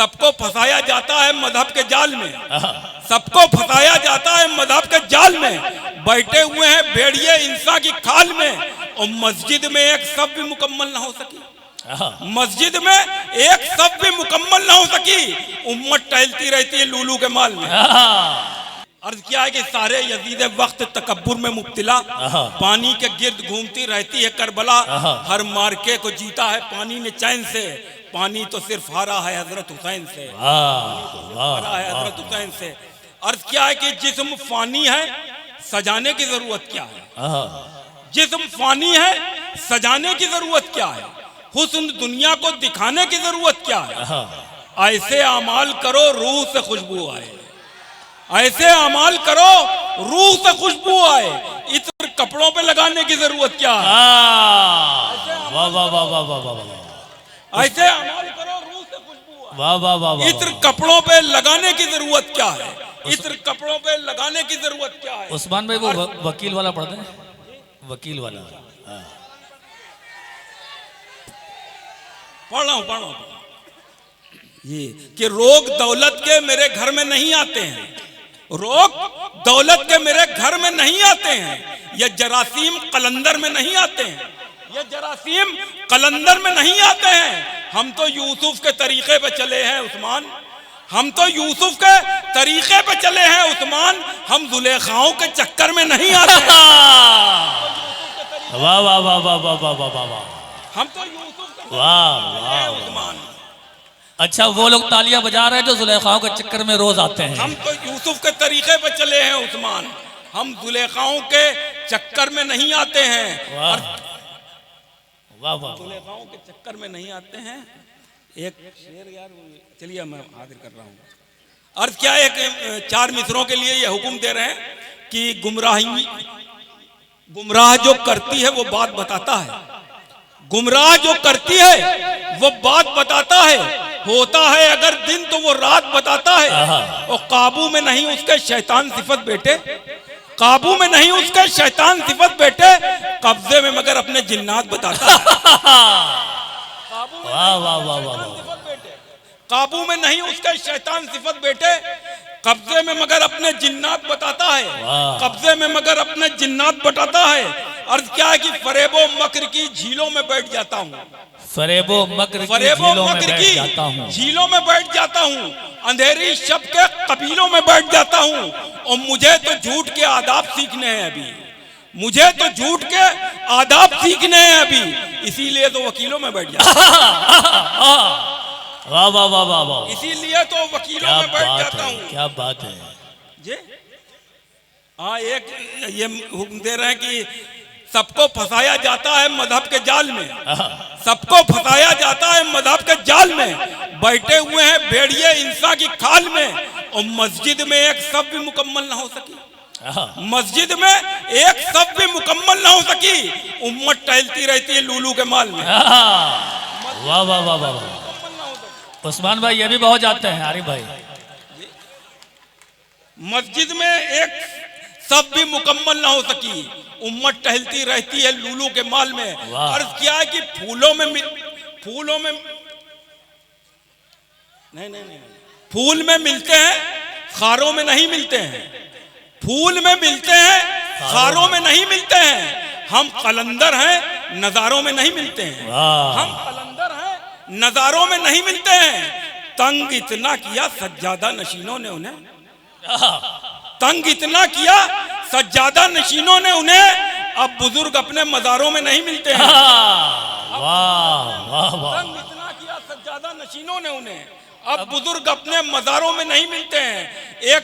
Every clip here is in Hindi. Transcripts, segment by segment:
सबको फंसाया जाता है मजहब के जाल में, सबको फंसाया जाता है मजहब के जाल में। बैठे हुए हैं भेड़िए इंसान की खाल में, और मस्जिद में एक सब भी मुकम्मल ना हो सकी, मस्जिद में एक सब भी मुकम्मल ना हो सकी। उम्मत टहलती रहती है लूलू के माल में। अर्ज किया है कि सारे यजीद वक्त तकब्बुर में मुब्तिला, पानी के गिर्द घूमती रहती है करबला। हर मार्के को जीता है पानी ने चैन से, पानी तो सिर्फ हारा है हजरत हुसैन से, हारा है हजरत हुसैन से। अर्ज किया है कि जिस्म फानी है सजाने की जरूरत क्या है, जिस्म फानी है सजाने की जरूरत क्या है, हुस्न दुनिया को दिखाने की जरूरत क्या है। ऐसे अमाल करो रूह से खुशबू आए, ऐसे अमाल करो रूह से खुशबू आए। इत्र कपड़ों पे लगाने की जरूरत क्या है, वाह वाह वाह वाह वाह वाह, ऐसे अमाल करो रूह से खुशबू आए। वाह वाह वाह, इत्र कपड़ों पे लगाने की जरूरत क्या है, इत्र कपड़ों पे लगाने की जरूरत क्या है। उस्मान भाई वो वकील वाला पढ़ दें, वकील वाला पढ़ रहा हूं ये कि रोग दौलत के मेरे घर में नहीं आते हैं, रोग दौलत के मेरे घर में नहीं आते हैं, ये जरासीम कलंदर में नहीं आते हैं, ये जरासीम कलंदर में नहीं आते हैं। हम तो यूसुफ के तरीके पे चले हैं उस्मान, हम तो यूसुफ के तरीके पे चले हैं उस्मान, हम जुलेखाओं के चक्कर में नहीं आते हैं। वाह वाह वाह वाह वाह वाह वाह वाह, हम तो यूसुफ के वाह वाह उस्मान। अच्छा वो लोग तालियां बजा रहे हैं जो जुलेखाओं के चक्कर में रोज आते हैं। हम तो यूसुफ के तरीके पे चले हैं उस्मान, हम जुलेखाओं के चक्कर में नहीं आते हैं। वाह वाह, जुलेखाओं के चक्कर में नहीं आते हैं। एक शेर यार, चलिए मैं हाजिर कर रहा हूँ। अर्ज क्या है कि 4 मिसरों के लिए ये हुक्म दे रहे हैं कि गुमराह जो करती है वो बात बताता है, गुमराह जो करती है वो बात बताता है, होता है अगर दिन तो वो रात बताता है। और काबू में नहीं उसके शैतान सिफत बेटे, काबू में नहीं उसके शैतान सिफत बेटे, कब्जे में मगर अपने जिन्नात बताता है। वाह वाह वाह वाह, काबू में नहीं उसके शैतान सिफत बेटे, कब्जे में मगर अपने जिन्नात बताता है, कब्जे में मगर अपने जिन्नात बताता है। अर्ज क्या है कि फरेबो मकर की झीलों में बैठ जाता हूँ, फरेबो मकर की झीलों में बैठ जाता हूँ, अंधेरी शब के कबीलों में बैठ जाता हूँ। और मुझे तो झूठ के आदाब सीखने हैं अभी, मुझे तो झूठ के आदाब सीखने हैं अभी, इसीलिए तो वकीलों में बैठ जाता हूँ। वाह वाह वाह वाह वाह, इसीलिए तो वकीलों में बैठ जाता हूँ। क्या बात है जी हाँ, एक ये हुक्म दे रहे हैं कि सबको फंसाया जाता है मजहब के जाल में, सबको फंसाया जाता है मजहब के जाल में। बैठे हुए हैं भेड़िए इंसान की खाल में, और मस्जिद में एक सब भी मुकम्मल ना हो सकी, मस्जिद में एक सब भी मुकम्मल ना हो सकी। उम्मत टहलती रहती है लूलू के माल में। वाह वाह वाह वाह, उस्मान भाई ये भी बहुत जाते हैं आरिफ भाई। मस्जिद में एक सब भी मुकम्मल ना हो सकी, उम्मत टहलती रहती है लूलू के माल में। अर्ज किया है कि फूलों में नहीं, फूल में मिलते हैं खारों में नहीं मिलते हैं, फूल में मिलते हैं खारों में नहीं मिलते हैं। हम कलंदर हैं नजारों में नहीं मिलते हैं, हम कलंदर हैं नजारों में नहीं मिलते हैं। तंग इतना किया सज्जादा नशीनों ने उन्हें, तंग इतना किया सज्जादा नशीनों ने उन्हें, अब बुजुर्ग अपने मज़ारों में नहीं मिलते हैं। वाह वाह वाह, तंग इतना किया सज्जादा नशीनों ने उन्हें, अब बुजुर्ग अपने मज़ारों में नहीं मिलते हैं। एक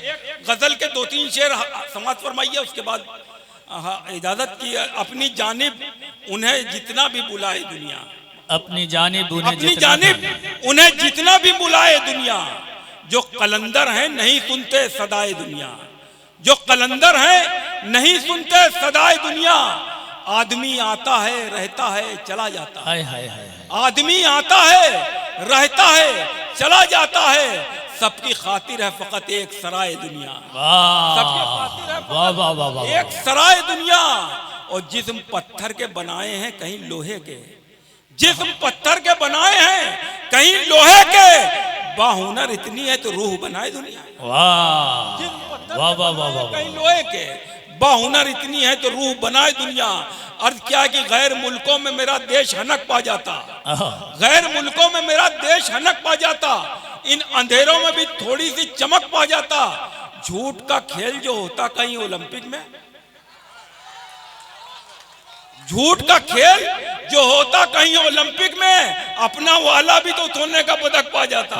गजल के 2-3 शेर समाप्त फरमाइए, उसके बाद इजाजत की। अपनी जानिब उन्हें जितना भी बुलाए दुनिया, अपनी जानिब उन्हें जितना भी बुलाए दुनिया, जो कलंदर हैं नहीं सुनते सदाए दुनिया, जो कलंदर हैं नहीं सुनते सदाए दुनिया। आदमी आता है रहता है चला जाता है, आदमी आता है रहता है चला जाता है, सबकी खातिर है फकत एक सराय दुनिया, सबकी खातिर है एक सराय दुनिया। और जिस्म पत्थर के बनाए हैं कहीं लोहे के, जिस्म पत्थर के बनाए हैं कहीं लोहे के, बाहुनर इतनी है तो रूह बनाए दुनिया। वाह वाह वाह वाह वाह कहीं लोहे के, बाहुनर इतनी है तो रूह बनाए दुनिया। अर्थ क्या है कि गैर मुल्कों में मेरा देश हनक पा जाता, गैर मुल्कों में मेरा देश हनक पा जाता, इन अंधेरों में भी थोड़ी सी चमक पा जाता। झूठ का खेल जो होता कहीं ओलंपिक में, झूठ का खेल जो होता कहीं ओलंपिक में, अपना वाला भी तो सोने का पदक पा जाता।